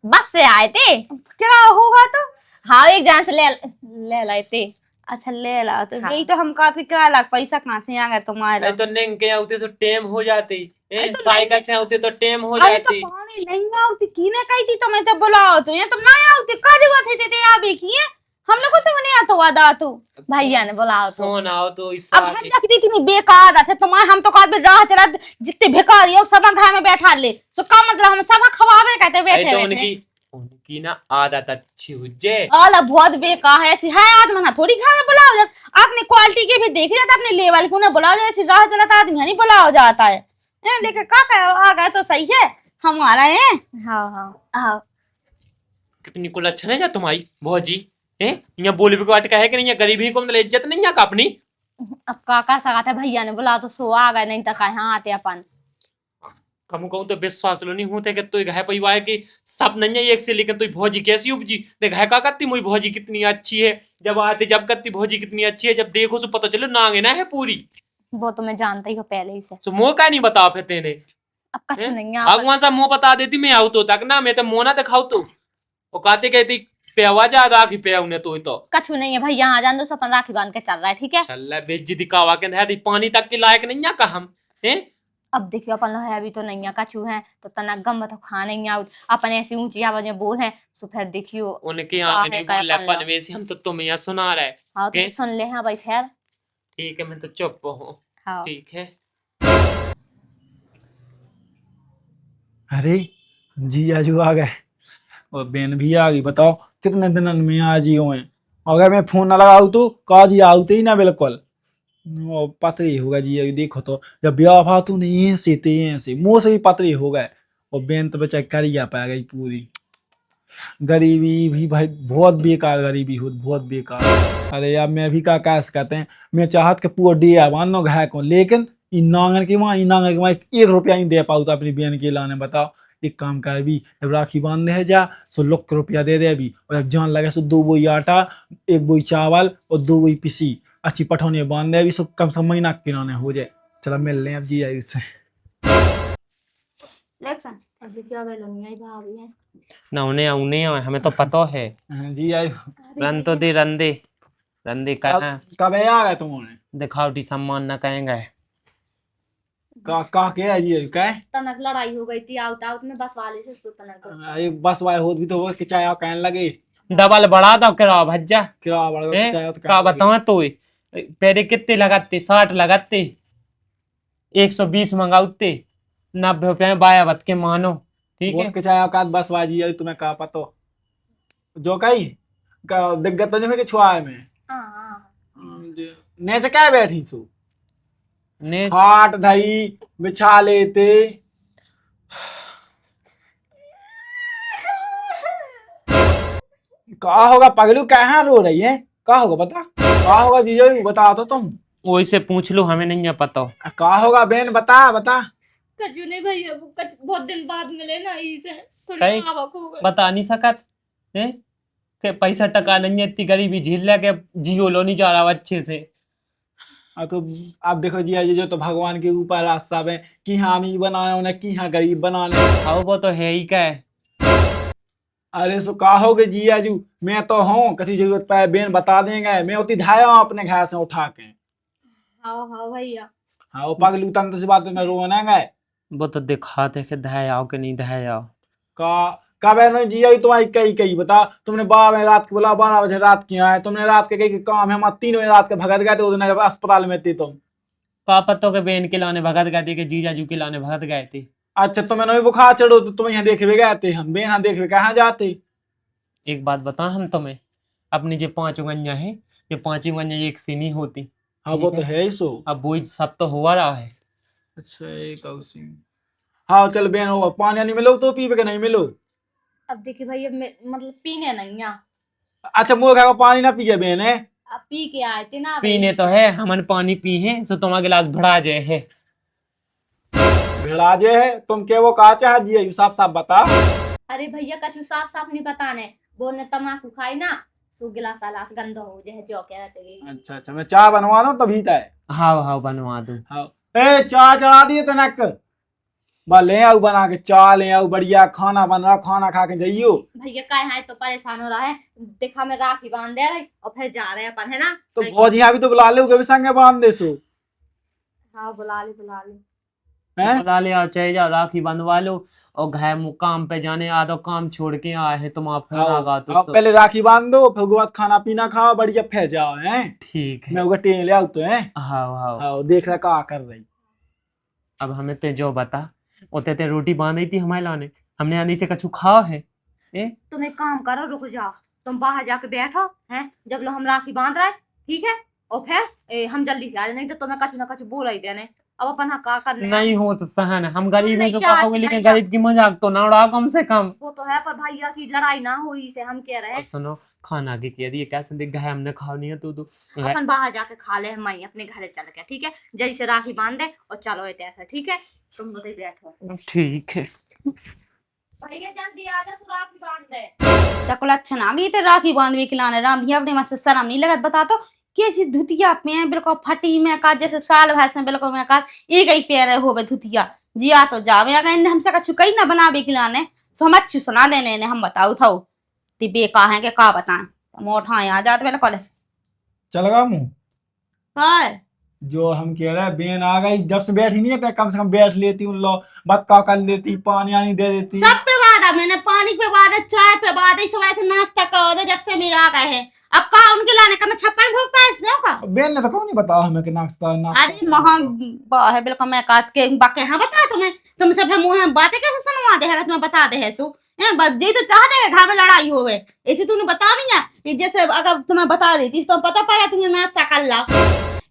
बस से आए थे। क्या होगा तो हाँ एक जान से ले लाए थे। अच्छा ले ला तो हाँ। यही तो हम कहा क्या लाख पैसा कहाँ से आ गया तुम्हारा तो नहीं के आते तो टेम हो जाती अरे तो साइकिल से आते तो टेम हो अरे तो जाती। पानी नहीं आती कीने कही थी तो मैं तो बुलाओ तो ये तुम ना आती का जरूरत है ते आप किए हम लोग को तो नहीं आता वादा तो भैया ने बुलाओ तो। फोन आओ तो इस अब हम तक कितनी बेकार आदत है तुम्हारे हम तो कहा राह चला जितने भिखारी हो सब घर में बैठा ले सो का मतलब हम सब खवावे कहते बैठे तो बैठे उनकी ना आदत अच्छी हो जे आला बहुत बेकार है ऐसी है आदमी ना थोड़ी घर में बुलाओ जाता आपने क्वालिटी के भी देखे जाता अपने लेवल को ना बुलाओ जाए ऐसी राह चलाता आदमी नहीं बुलाओ जाता है लेकिन का आ गए तो सही है हमारा है हाँ हाँ हाँ कितनी कुल अच्छा नहीं जा तुम्हारी भौजी है यहाँ बोली भी काट का है कि नहीं गरीबी को मतलब इज्जत नहीं है अपनी। अब काका सगा था भैया ने बुला तो सो आ गए, नहीं तो कहाँ आते अपन। कम कहूँ तो विश्वास लो नहीं होते कि तू है परिवार की सब नहीं है एक से, लेकिन तू भौजी कैसी उपजी देख है का करती मुझी भौजी कितनी अच्छी है। जब आते जब करती भौजी कितनी अच्छी है, जब देखो तो पता चलो नांगे ना है पूरी। वो तो मैं जानता ही हूँ पहले ही से। तो मुँह का नहीं बताओ फिर तेने अब कछु नहीं है अब वहां सा मुँह बता देती मैं आऊ तो तक ना मैं तो मुँह ना दिखाऊ तो वो कहते कहती पेवा ज्यादा की पे उन्हें तो कछु नहीं है भैया, आ जान दो अपन राखी बांध के चल रहा है ठीक है। चल बेज्जी दिखावा के है पानी तक के लायक नहीं है का हम हैं। अब देखियो अपन है अभी तो नहीं है कछु है तो तना गम तो खा नहीं आउट अपन ऐसी ऊंची आवाज में बोल है सो फिर देखियो उनके आगे नहीं बोल अपन वैसे हम तो तुम्हें यहाँ सुना रहे। हाँ तो सुन ले हाँ भाई फिर ठीक है मैं तो चुप हूँ। हाँ ठीक है अरे जी आजू आ गए और बहन भी आ गई। बताओ कितने दिन में आज ही हुए। अगर मैं फोन ना लगाऊ तो काज ही आउते ही ना बिल्कुल पतरी होगा जी। अभी देखो तो जब ब्याह भा तो नहीं ऐसे मुंह से भी पतरी हो गए और बहन तो बच्चा करिया पा गई पूरी। गरीबी भी भाई बहुत बेकार गरीबी हो बहुत बेकार। अरे यार मैं भी का कैस कहते हैं मैं चाहत के पूरा दिया मानो घाय को, लेकिन इन नांगन के वहाँ 1 रुपया नहीं दे पाऊ तो अपनी बहन के लाने। बताओ एक काम कर भी जब राखी बांधने है जा सो लाख रुपया दे दे अभी, और जब जान लगे सो 2 बोई आटा 1 बोई चावल और 2 बोई पिसी अच्छी पठौनी बांध दे अभी सो कम से कम महीना किराने हो जाए। चलो मिल लें अब जी आई उससे। ना उन्हें हमें तो पता है जी आई रन तो दे रंदे का कब आ गए तुमने दिखावटी सम्मान न कहेंगे का क्या है जी क्या तनक लड़ाई हो गई थी आउट आउट में बस वाले से तो तनक अरे बस वाले हो भी तो वो किराया कहने लगे डबल बढ़ा दो किराया भज्जा किराया बढ़ गया किराया तो का बताओ तो पहले कितने लगाते 60 लगाते 120 मंगाते 90 रुपये में बाया बत के मानो ठीक है किराया का बस वाजी है तुम्हें का पता जो कही दिक्कत तो नहीं हुई कि छुआए में हाँ नेच क्या बैठी सु ने खाट धई बिछा लेते का होगा पगलू कहाँ रो रही है का होगा बता का होगा जीजो बता तो तुम वही से पूछ लो, हमें नहीं है पता। का होगा बहन बता बता कजू नहीं भैया बहुत दिन बाद मिले ना इसे थोड़ी कहीं आवक हो गई। बता नहीं सकत है के पैसा टका नहीं है, इतनी गरीबी झेल ले के जियो लो नहीं जा रहा अच्छे से। तो आप देखो जी ये जो तो भगवान के ऊपर रास्ता है कि हाँ अमीर बनाना उन्हें कि हाँ गरीब बनाना। हाँ वो तो है ही क्या है। अरे सो का होगे जी आजू मैं तो हूँ किसी जरूरत पे बेन बता देंगे मैं उतनी धाया हूँ अपने घर से उठा के। हाँ भैया हाँ वो पगलू तंत्र से बात में रोना गए वो तो दिखाते कि दहाय आओ कि नहीं दहाय आओ। का बहन जी आई तुम्हारी कई कई बता तुमने 12 बजे रात को बोला 12 बजे रात की आए तुमने रात के कई काम है हम 3 बजे रात के भगत गए थे उस दिन अस्पताल में थी तुम। का पत्तों के बेन के लाने भगत गए थे कि जीजाजू के लाने भगत गए थे। अच्छा तुम्हें नहीं बुखार चढ़ो तो तुम यहाँ देखने गए थे हम बेन यहाँ देखने कहाँ जाते। एक बात बता हम तुम्हें, अपनी जो 5 उंगलियां हैं ये 5 उंगलियां एक सी नहीं होती। हाँ वो तो है ही सो। अब वो सब तो हुआ रहा है। अच्छा एक हाँ चल बेन हो पानी नहीं मिलो तो पी के नहीं मिलो। अब देखिए भैया मतलब पीने नहीं आ अच्छा मुँह खा पानी ना पी गए बेन है अब पी के आए थे ना पीने तो है हमन पानी पी है सो तुम्हारा गिलास भरा जाए है। भिड़ाजे है तुम के वो कहा चाह जी साफ साफ बता। अरे भैया कछु साफ साफ नहीं बताने बोलने तम्बाकू खाई ना सो गिलास आलास गंदा हो जाए जो कह रहे थे। अच्छा मैं चाय बनवा दूं तभी तय। हाँ हाँ बनवा दो। हाँ ए चाय चढ़ा दिए तनक बा ले आओ बना के चाय ले आओ बढ़िया खाना बन रहा खाना खा के जाइयो। भैया काय है तो परेशान हो रहा है देखा मैं राखी बांध दे रही और फिर जा रहे अपन है ना। तो भौजिया भी तो बुला ले भी संगे बांध दे सो। हाँ बुला ले हैं बुला ले आ चाहे जा राखी बंधवा लो और घर काम पे जाने आधो काम छोड़ के आए हैं तुम आप फोन आगा तो अब पहले राखी बांध दो फिर उसके बाद खाना पीना खाओ बढ़िया फै जाओ हैं। ठीक मैं है। उगा टेन ले आओ तो हैं। हाँ हाँ हाँ देख रहा का कर रही। अब हमें ते जो बता उते ते रोटी बांध थी हमारे लाने हमने आंधी से कछु खाओ है ए? तुम एक काम करो रुक जाओ तुम बाहर जाके बैठो हैं जब लो हम राखी बांध रहे ठीक है और फिर हम जल्दी से आ जाए नहीं तो तुम्हें कछु ना कछु बोल ही देने अब अपन का करने नहीं हो तो सहन हम गरीब हैं जो नहीं कहोगे लेकिन भैया। गरीब की मजाक तो ना उड़ा कम से कम। वो तो है पर भैया की लड़ाई ना हुई से हम कह रहे और हैं सुनो खाना की कह दिए कैसे देख गए हमने खाओ नहीं है तो अपन बाहर जाके खा ले हम अपने घर चल के ठीक है जैसे राखी बांध दे और चलो ऐसे ठीक है तुम लोग बैठो ठीक है। भैया जल्दी आ जा तू राखी बांध दे। चकुल अच्छा आ गई थे राखी बांधवे खिलाने राम धिया अपने मस्त शर्म नहीं लगत बता तो कैसी धुतिया पे बिल्कुल फटी में का जैसे साल भैंस बिल्कुल में का एक ही पैर हो धुतिया जिया तो जावे अगर हमसे कछु कही ना बनावे खिलाने सो हम अच्छी सुना देने हम बताऊ था तिबे का है के का बताएं मोठा आ जाते बिल्कुल चल मुँह काय जो हम कह रहे हैं बेन आ गई जब से बैठी नहीं है कम से कम बैठ लेती उन लोग बत्का कर लेती पानी आनी दे देती। सब पे वादा मैंने पानी पे वादा चाय पे वादा सुबह से नाश्ता का वादा जब से मैं आ गए हैं अब का उनके लाने का मैं छप्पन भोग का इसने का बेन ने तो कौन नहीं बताया हमें कि नाश्ता अरे महा बा है बिल्कुल मैं काट के बाके हाँ बता तुम्हें तुम सब है मुंह बातें कैसे सुनवा दे है तुम्हें बता दे है सु बस जी तो चाहते है घर में लड़ाई होवे ऐसे तूने बता नहीं है कि जैसे अगर तुम्हें बता देती तो पता पाया तुमने नाश्ता कर ला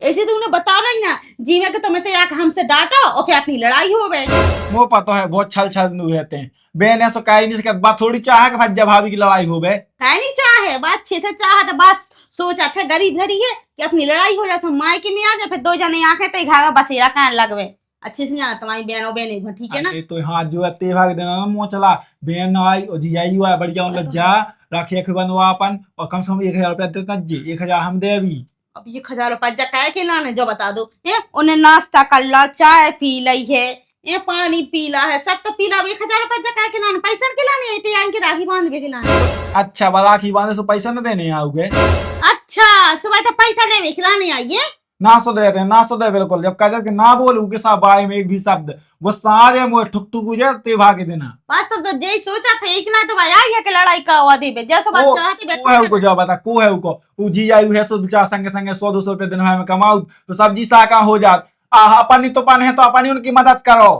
ऐसे तुमने बता नहीं ना जी में कि तुम्हें तो यार हमसे डांटा और फिर अपनी लड़ाई होवे वो पता है बहुत छल छल रहते हैं बेन ऐसा कह नहीं सकता बात थोड़ी चाहे कि भज्जा भाभी की लड़ाई हो गए कह नहीं चाहे बात अच्छे से चाहे तो बस सोचा था गरीब घरी है कि अपनी लड़ाई हो जाए मायके में आ जाए फिर 2 जने आके तो घर में बसेरा कहने लगवे अच्छे से जाना तुम्हारी बहनों बहन ठीक है ना। तो हाथ जो है तेवा के देना ना मुँह चला बेन आई और जीजाई हुआ बढ़िया उन लोग जा राखी बनवा अपन और कम से कम 1000 रुपया देता जी 1000 हम दे अभी अब 1000 रुपया जकाए के लाने जो बता दो उन्हें नाश्ता कर ला चाय पी ली है ये पानी पीला है सब तो पीला 1000 रुपया जकाए के लाने पैसा के लाने आई थे इनके राखी बांधवे के लाने। अच्छा राखी बांधे तो पैसा न देने आओगे। अच्छा सुबह तो पैसा लेवे खिलाने आइए ना सो देते हैं ना सो दे बिल्कुल जब कह कि ना बोलू के साथ बाई में एक भी शब्द गुस्सा आ जाए मुझे ठुक ठुक हो जाए ते भागे देना बस तो जय सोचा था एक ना तो भाई आई है कि लड़ाई का हुआ दे जैसा बात चाहती को है उनको जाओ बता को है उनको उ जी आई है सो बेचारा संगे संगे 100-200 रुपए दिन में कमाऊ तो सब्जी साका हो जात अपन ही तो पान है तो अपन ही उनकी मदद करो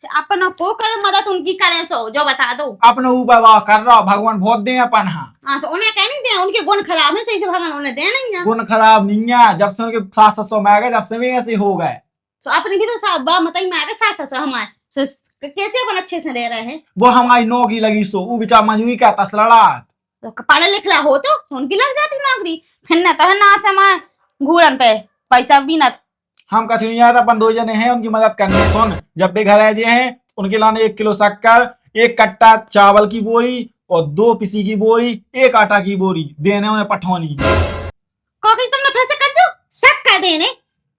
अपना को करे मदद उनकी करे सो जो बता दो। अपने ऊपर वाह कर रहा भगवान बहुत दे अपन। हाँ हाँ सो उन्हें कह नहीं दे, उनके गुण खराब है, सही से भगवान उन्हें दे नहीं ना। गुण खराब नहीं है, जब से उनके सास ससुर में आ गए जब से भी ऐसे हो गए। तो अपने भी तो साहब बा मतलब मैं सास ससुर हमारे कैसे अपन अच्छे से रह रहे हैं। वो हमारी नौकरी लगी सो वो बेचारा मजूरी का तसलड़ा। तो पढ़ा लिखला हो तो उनकी लग जाती नौकरी, फिर न तो है ना से मैं घूरन पे पैसा भी ना। हम कछु नहीं आता, अपन 2 जने हैं उनकी मदद करने। सुन जब भी घर आए जे हैं उनके लाने 1 किलो शक्कर, 1 कट्टा चावल की बोरी और 2 पिसी की बोरी, 1 आटा की बोरी देने उन्हें पठौनी। कॉकी तुमने फिर से कच्चो शक्कर देने,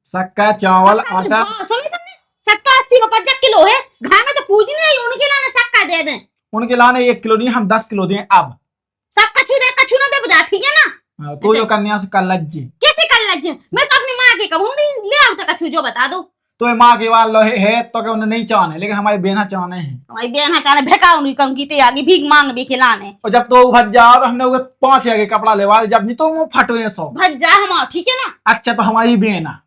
शक्कर चावल आटा सुनी तुमने 70-80 रुपए किलो है, घर में तो पूछ नहीं उनके लाने शक्कर दे दें। उनके लाने 1 किलो नहीं हम 10 किलो दें। अब सब कछु ना दे बजा, ठीक है ना। तो जो कन्या से कर लज्जी कैसे कर लज्जे, मैं तो अपनी माँ के कहूंगी ले आओ तो कछु जो बता दो। तो ये माँ के वाल लोहे है तो के उन्हें नहीं चाहने, लेकिन हमारी बेना चाहने हैं। हमारी बहन हचाने भेकाऊंगी कम की ते आगे भीख मांग भी खिलाने। और जब तो भज जाओ तो हमने 5 आगे कपड़ा लेवा, जब नहीं तो वो फट हुए सब। भज जा हम, ठीक है ना। अच्छा तो हमारी बेना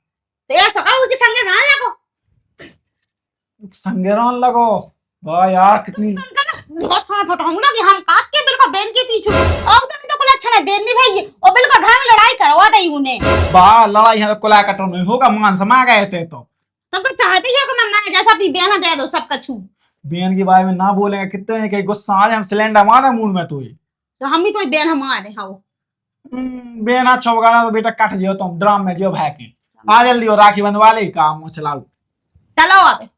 तो ऐसा करो कि संगे ना लगो, संगेरान लगो। वाह यार कितनी बहुत खाना फटाऊंगा कि हम काट के बिल्कुल बहन के पीछे और तो कुल अच्छा नहीं देनी भाई, और बिल्कुल घर में लड़ाई करवा दई उन्हें। वाह लड़ाई है तो कुला कटो नहीं होगा, मान समा गए थे तो तुम तो चाहते ही हो कि मैं जैसा अपनी बहन दे दो सब कछु। बेन के बारे में ना बोलेंगे, कितने हैं कि गुस्सा आ जाए हम सिलेंडर मारे मुंह में। तो हम भी तो बहन हमारे हाँ बेन अच्छा होगा ना तो बेटा कट जियो तुम ड्राम में जियो भाई के। आ जल्दी हो राखी बंधवा ले काम चलाओ। चलो अब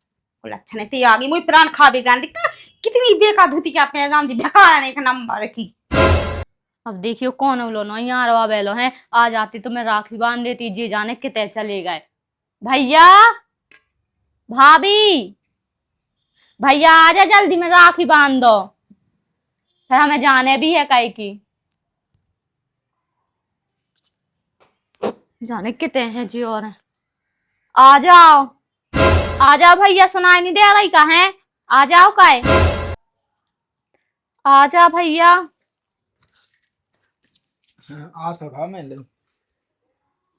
कुल अच्छा नहीं ते आगे मुझे प्राण खा भी गान दिखता कितनी बेकार धुती के अपने नाम दी बेकार ने एक नंबर की। अब देखियो कौन उलो नो यहाँ रवा बेलो है, आ जाती तो मैं राखी बांध देती, जी जाने कितने चले गए। भैया भाभी भैया आजा जल्दी में राखी बांध दो, फिर हमें जाने भी है कहीं की। जाने कितने हैं जी और हैं। आ जाओ भैया, सुनाई नहीं दे रही का है, आ जाओ काहे, आ जा भैया। आ तो खा मैं ले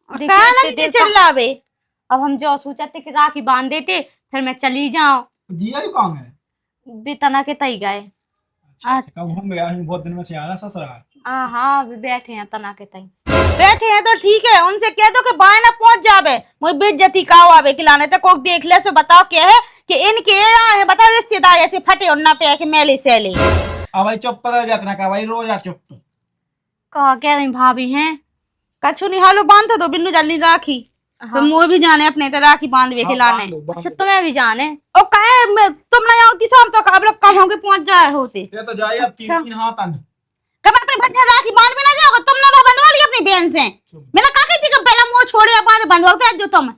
देखिए चिल्लावे। अब हम जो सोचते कि राखी बांध देते फिर मैं चली जाऊं। जिया ही कौन है? बितना के तई गए। अच्छा कब घूम गया, हम बहुत दिन में से आना ससुराल। हाँ अभी बैठे हैं तना के तई। बैठे हैं तो ठीक है, उनसे कह दो कि बाय ना पहुंच जावे, मुझे बेइज्जती का आवे खिलाने तक कोक देख ले। सो बताओ क्या है कि इनके है, बताओ रिश्तेदार ऐसे फटे और ना पे के मेले सेले। अब भाई चुप रह जातना का भाई, रोज आ चुप। कहा कह रही भाभी हैं कछु नहीं हालो बांध तो दो बिन्नू जल्दी राखी। हाँ। मुझे भी जाने अपने तो राखी बांध वे खिलाने। अच्छा तुम्हें भी जाने ओ कहे तुम ना आओती शाम तक अब लोग कम होके पहुंच जाए होते। ये तो जाइए अब अच्छा। 3 हाथ अन। कब अपने भज्जा राखी बांध में ना जाओगे तुम ना बंधवा ली अपनी बहन से। मैंने कहा कहती कि पहले मुंह छोड़े बाद बंधवा जो तुम।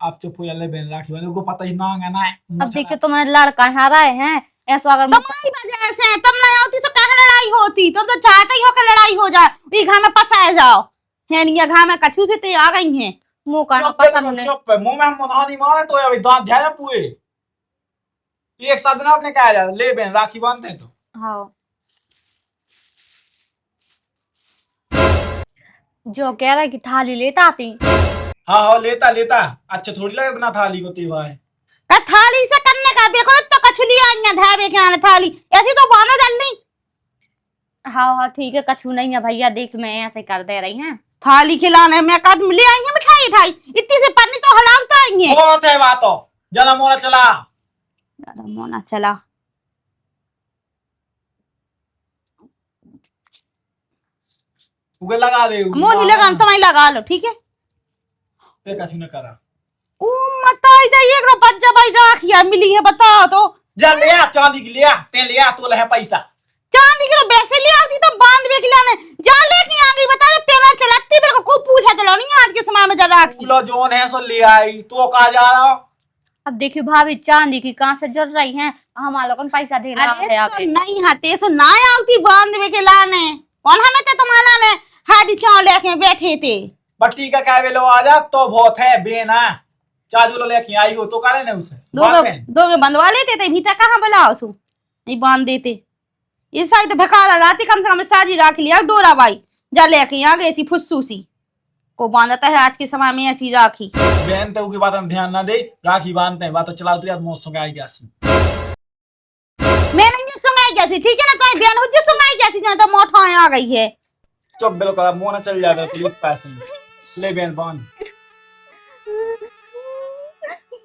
आप चुप हो जाले बहन राखी वाले को पता ही ना है ना। अब देखिए तुम्हारे लड़का यहाँ रहे हैं ऐसा, अगर तुम्हारी वजह से तुम ना आती तो कहाँ लड़ाई होती, तुम तो चाहते ही हो कि लड़ाई हो जाए, ये घर में फंसाए जाओ। है नहीं घर में कछु से तो आ गई हैं। मुंह का चुप पता नहीं। चुप मुंह में हम मुधानी मारे तो अभी दांत ध्यान पूरे एक साथ ना अपने क्या जा ले बहन राखी बांधते हैं तो। हाँ जो कह रहा है कि थाली लेता आती। हाँ लेता लेता। अच्छा थोड़ी लगे बिना थाली को तीवा है का थाली से करने का देखो तो कछु लिया आईया धावे के थाली ऐसी तो बांधो जल्दी। हाँ ठीक है, कछु नहीं है भैया, देख मैं ऐसे कर दे रही हैं। थाली खिलाने में कदम ले आई है मिठाई ठाई इतनी से पन्नी तो हलावता आई है। बहुत है बात तो जला मोरा चला ज्यादा मोना चला उगे लगा दे मोनी लगा तुम्हारी लगा लो ठीक है। ते कछु न करा ओ मताई जाइए एक बच्चा भाई राखिया मिली है बताओ तो। जा लिया चांदी की लिया ते लिया तो लहे पैसा चांदी की तो वैसे ले आती तो बांध भी खिलाने जा लेके आ गई बता पहला चलाती मेरे को खूब पूछा चलो नहीं आज के समय में जरा लो जोन है सो ले आई तो कहा जा रहा हो। अब देखियो भाभी चांदी की कहाँ से जल रही हैं, हमारे लोगन पैसा देना है अरे आके। तो नहीं हटे सो ना आती बांध में खिलाने कौन हमें तो तुम्हारा ने हादी चाव लेके बैठे थे। बट्टी का क्या वेलो आ जा तो बहुत है बेना चाजू लो लेके आई हो तो करे ना उसे दो में बंधवा लेते थे भीतर कहाँ बुलाओ सु नहीं बांध देते। इस साइड तो भकारा राती कम से कम साजी राख लिया डोरा बाई जा लेके आ गई सी फुस्सू सी को बांधता है आज के समय में ऐसी राखी। बहन तो की बात में ध्यान ना दे, राखी बांधते हैं बात तो चलाओ तो मौसम आई गया सी। मैं नहीं सुनाई जैसी, ठीक है ना, तो बहन हो जो सुनाई जैसी जो तो मोटा आ गई है। चुप बिल्कुल, अब मुंह ना चल जाएगा तो पैसे ले बहन बांध।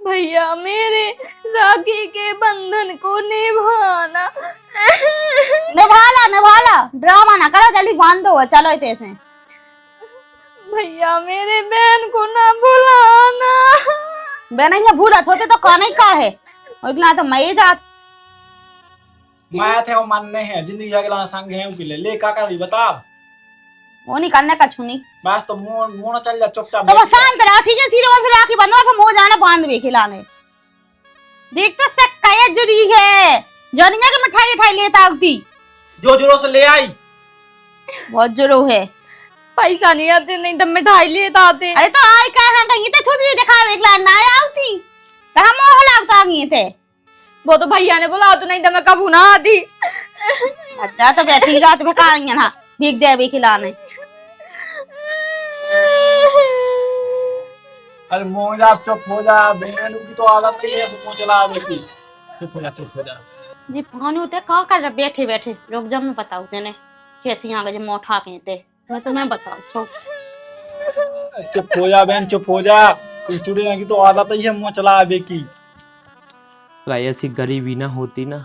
भैया मेरे राखी के बंधन को निभाना। निभाला निभाला, ड्रामा ना करो, जल्दी बांध दो, चलो इतने से। भैया मेरे बहन को ना भुलाना। बहन ये भूलत होते तो कौन ही का है, इतना तो मैं ही जात। मैं थे वो मानने हैं जिंदगी अगला संग है उनके लिए ले का कर बता। वो नहीं करने का छुनी, बस तो मुंह ना चल जा चुपचाप। तो बस शांत रहो, ठीक है, सीधे वहां से राखी बंधवा के मुंह जाना बांध भी खिलाने। देख तो शिकायत जुड़ी है, जोनिया की मिठाई उठाई लेता होती, जो जोरों से ले आई। बहुत जुरो है। पैसा नहीं आते, नहीं तो मिठाई लेता आते। अरे तो आई कहां गई थे, खुद ही दिखावे एकला ना आउती, कहां मोह लागता गई थे। वो तो भैया ने बोला तो, नहीं तो मैं कबू ना आती। अच्छा तो बैठी रात भिखारी ना भीख दे भी खिलाने। अरे मोह जा, चुप हो जा, बहन की तो आदत नहीं है सुको चला बेटी। चुप हो जा, चुप हो जा। जी फोन होते का कर रहे बैठे बैठे, रुक जा मैं बताऊं तेने कैसे यहाँ के मोठा कहते, मैं तुम्हें बताऊं। चुप हो जा बहन, चुप हो जा, चुड़ैया की तो आदत ही है मुंह चला बेटी। तो ऐसी गरीबी ना होती ना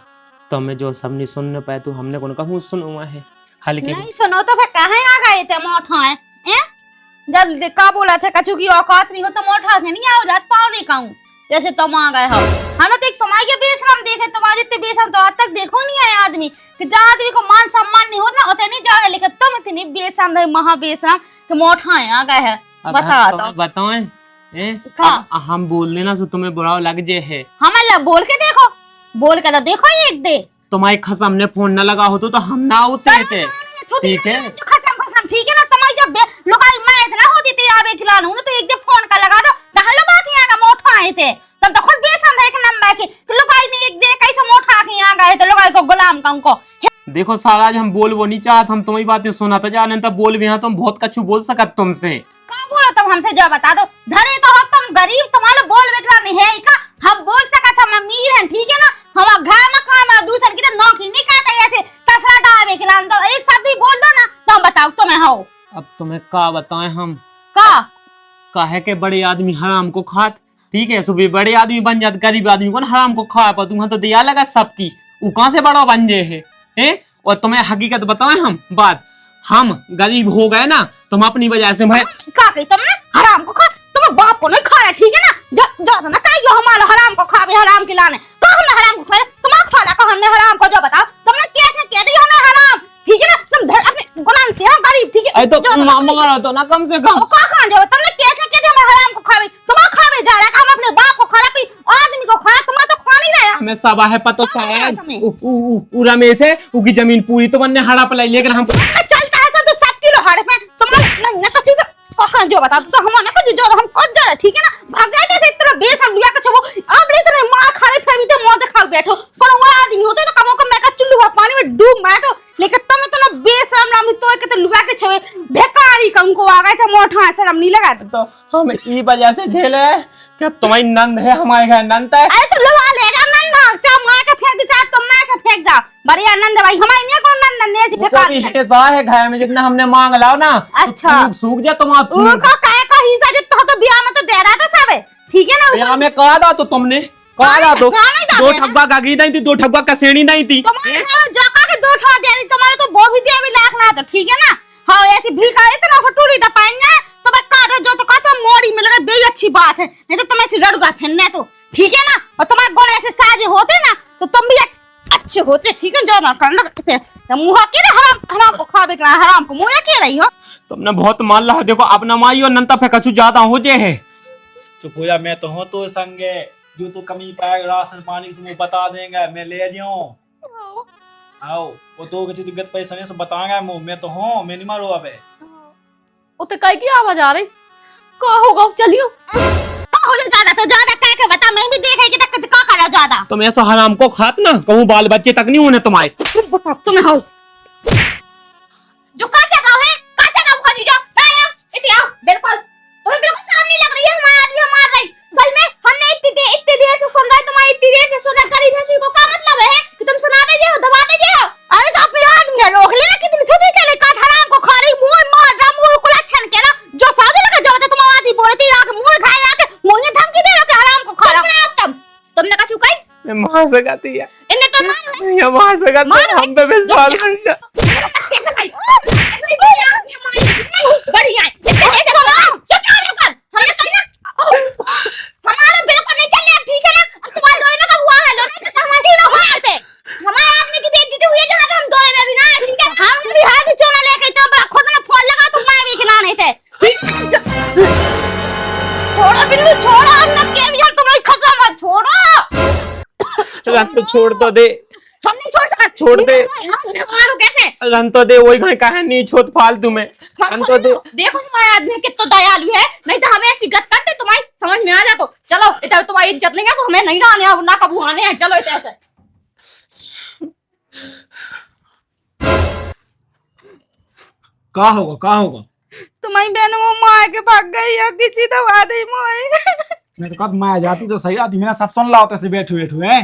तो हमें जो सब नहीं सुन पाए, तो हमने कौन कहूँ सुना है हल्के। नहीं सुनो तो फिर कहाँ आ गए थे मोठा है, जब का बोला था कछु की औकात नहीं हो तो मोठा थे नहीं आओ जात पाओ नहीं कहूँ, जैसे तुम आ गए हो। हम तो एक तुम्हारे के बेशरम देखे, तुम्हारे इतने बेशरम तो आज तक देखो नहीं है आदमी, कि जहाँ आदमी को मान सम्मान नहीं होता होते नहीं जाओगे, लेकिन तुम इतनी बेशरम महा बेशरम कि मोठा है आ गए है। बता तो बताओ हम बोल देना सो तुम्हें बुरा लग जे है। हम अल्लाह बोल के देखो, बोल के तो देखो एक दे। तुम्हारे खसम ने फोन न लगा हो तो हम ना होते थे, ठीक है। खसम खसम ठीक है ना, तुम्हारी जब लुगाई मैं इतना होती थी आवे खिलाने तो एक दे फोन का लगा दो, कहां लगा के यहां का मोठा आए थे, तब तो खुद बेसम है एक नंबर की लुगाई ने एक दे कैसे मोठा के यहां गए तो लुगाई को गुलाम कहूं को। देखो सारा आज हम बोल वो नहीं चाहत, हम तुम्हारी बातें सुनाते जा रहे तब बोल भी हाँ तुम बहुत कछु बोल सकत तुमसे। कहां बोलो तुम हमसे, जो बता दो, धरे तो हो तुम गरीब, तुम्हारा बोल बेकला नहीं है का, हम बोल सकत हम अमीर हैं, ठीक है ना, हम घर मकान में दूसरे की तो नौकरी नहीं करते, ऐसे तसरा डावे खिलान तो एक साथ भी बोल दो ना, तो हम बताओ तुम्हें हो। अब तुम्हें का बताएं हम, का काहे के बड़े आदमी हराम को खात, ठीक है, सुबह बड़े आदमी बन जात, गरीब आदमी को हराम को खा पर तुम्हें तो दिया लगा सबकी, वो कहां से बड़ा बन जे है। और तुम्हें हकीकत बताएं हम बात, हम गरीब हो गए ना तुम अपनी वजह से भाई का कही तुमने हराम को खा, तुम बाप को नहीं खाया, ठीक है ना, ज्यादा ना कहियो हमारा हराम को खावे हराम खिलाने, तो हमने हराम को खाया, तुम्हारा खाला का हमने हराम को, जो बताओ तुमने कैसे कह दी हमें हराम, ठीक है ना, तुम अपने गुलाम से हम गरीब, ठीक है, तो मारा तो ना कम से कम का खा जो तुमने कैसे कह दी हमें हराम को खावे, तुम्हारा खावे जा रहा है, हम अपने बाप को खा रहा, आदमी को खा, तुम्हारा तो खा नहीं रहा। हमें सब है पता शायद रमेश है उसकी जमीन पूरी तो बनने हड़प लाई, लेकिन हम चलता है सब तो 7 किलो हड़प में, तुम ना कछु तो जो बता तो हम ना कुछ जो हम फट जा रहा, ठीक है ना, भाग जाए जैसे इतना बेसम लिया कछु वो अब इतने मां खाले फेवी ते मुंह दिखा बैठो, पर वो आदमी होते तो कमो को मैं का चुल्लू पानी में डूब मैं तो, लेकिन तुम तो ना बेसम नाम तो के तो लुगा के छवे बेकारी कम को आ गए थे, मोठा शर्म नहीं लगा तो हम ई वजह से झेले कि तुम्हारी नंद है हमारे घर नंद है। अरे तो लुआ ले जा नंद, चाहे मां का फेंक दे चाहे तुम मां का फेंक जा, बढ़िया नंद भाई हमारी नहीं को नंद ने ऐसी बेकारी है। ऐसा है घर में जितना हमने मांग लाओ ना, अच्छा तो सूख जा तुम उनका काय का हिस्सा जितना तो ब्याह में तो दे रहा था सब, ठीक है ना, ब्याह में कहा था तो तुमने कहा था तो 2 ठगवा गागी नहीं थी, 2 ठगवा कसेड़ी नहीं थी, तुम्हारे जाका के 2 ठा दे दी, तुम्हारे तो वो भी दे भी लाख ना, तो ठीक है ना, हां ऐसी भीखा इतना सा टूरी टपाएंगे तो मैं कहा दे जो तो कहता मोड़ी में लगा बे अच्छी बात है, नहीं तो तुम ऐसे रड़गा फिरने तो, ठीक है ना, और तुम्हारे गुण ऐसे साजे होते ना तो तुम भी अच्छे होते, ठीक है, जो ना करना तो मुंह के हराम हराम को खावे का हराम को मुंह के रही हो। तुमने बहुत मान ला, देखो अपना माई और नंता पे कछु ज्यादा हो जे है। चुप हो जा, मैं तो हूँ तो संगे, जो तो कमी पाए राशन पानी से मुझे बता देंगे, मैं ले जाऊं आओ, वो तो कुछ दिक्कत पैसा नहीं से बताएंगे मुंह, मैं तो हूँ, मैं नहीं मारो अबे। उते काय की आवाज आ रही, का होगा, चलियो हो जा ज्यादा कह के बता, मैं भी देखे कि तक का करा ज्यादा, तुम ऐसा हराम को खात ना कहूँ बाल बच्चे तक नहीं होने तुम्हारे, तुम्हें हो जो का जगह है, का जगह खोजी जा, आया इते आओ बिल्कुल तुम्हें बिल्कुल शर्म नहीं लग रही है हमारे आदमी मार रही सही में हमने इतनी देर से सुन रहे हैं तुम्हारी इतनी देर से सुन रहे गरीब है को क्या मतलब है कि तुम सुना दीजिए हो दबा दीजिए हो अरे तो अपने आदमी रोक लेना कितनी छुट्टी चले का हराम को खा रही मुंह मार रहा मुंह को लक्षण के ना जो साधु लगा जब तुम आदि बोल रही आके मुंह खाए आके मुंह धमकी दे रहा कि हराम को खा रहा तुमने कहा चुका मैं मार सकाती है इन्हें तो मारो ये मार सकाती है हम पे विश्वास नहीं बढ़िया हमारा बिल्कुल नहीं चल रहा ठीक है ना अब तुम्हारे दोनों का हुआ है लो ना सहमति ना हुआ ऐसे हमारे आदमी की बेइज्जती हुई है जहां हम दोनों में भी ना ठीक है हमने भी हाथ चोला लेके इतना बड़ा खुद ने फोन लगा तो मैं भी खिलाने थे छोड़ो बिल्लू छोड़ो अन्ना के भी तुम खसा मत छोड़ो रन तो छोड़ तो दे हम नहीं छोड़ सकते छोड़ दे मारो कैसे रन तो दे वही कहीं कहा नहीं छोड़ फालतू में रन तो दे देखो तुम्हारे आदमी कितना दयालु है नहीं तो हमें ऐसी गत करते तुम्हारी समझ में आ जा तो चलो इधर तुम्हारी इज्जत नहीं है तो हमें नहीं रहने अब ना कबू आने हैं चलो इधर से का होगा तुम्हारी बहन वो मार के भाग गई है किसी दवा दे मोए मैं तो कब मैं जाती तो सही आती मैंने सब सुन ला होते से बैठे हैं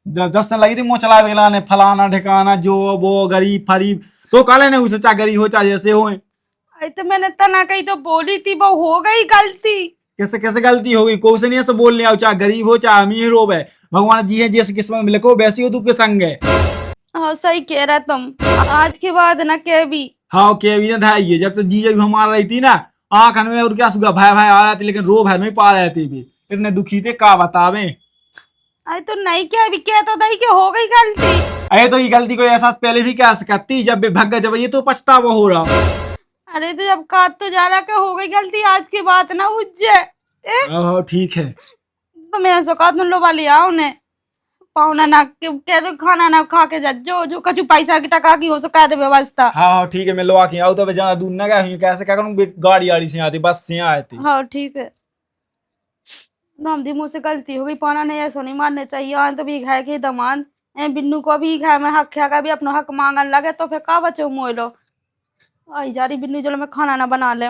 जब से लगी थी मुँह चला बेलाने फलाना ठिकाना जो वो गरीब फरीब तो काले ने उसे चा गरीब हो चा जैसे हो अरे तो मैंने तना कही तो बोली थी वो हो गई गलती कैसे कैसे गलती हो गई कोई से नहीं ऐसे बोल लिया चाहे गरीब हो चाहे अमीर हो बे भगवान जी है जैसे किस्मत में लिखो वैसी हो तू के संग है। हाँ सही कह रहा तुम आज के बाद ना कह भी हाँ के भी ना ये जब तक जी हमार रही थी ना आँख में और क्या सुगा भाई भाई आ रहे थे लेकिन रो भर में पा रहे थे भी इतने दुखी थे का बतावे। अरे तो नहीं क्या भी कहता था कि हो गई गलती अरे तो ये गलती को एहसास पहले भी क्या सकती जब भग जब ये तो पछतावा हो रहा। अरे तो जब काट तो जा रहा कि हो गई गलती आज के बाद ना उज्जे ठीक है तो मैं सो तुम लो वाली आओ ने पाउना ना कह दो खाना ना खा के जा जो कछु पैसा की टका की हो सो कह दे व्यवस्था। हाँ ठीक है मैं लो आके आऊ तो ज्यादा दूर ना गया हूँ कैसे क्या करूँ गाड़ी आड़ी से आती बस से आए थे। हाँ ठीक है रामदी मुझसे गलती हो गई पाना नहीं ऐसा नहीं मानने चाहिए आए तो भी खाए के दमान बिन्नू को भी खाए मैं हक खा का भी अपना हक मांगन लगे तो फिर का बचो मोह लो आई जा रही बिन्नू चलो मैं खाना ना बना ले।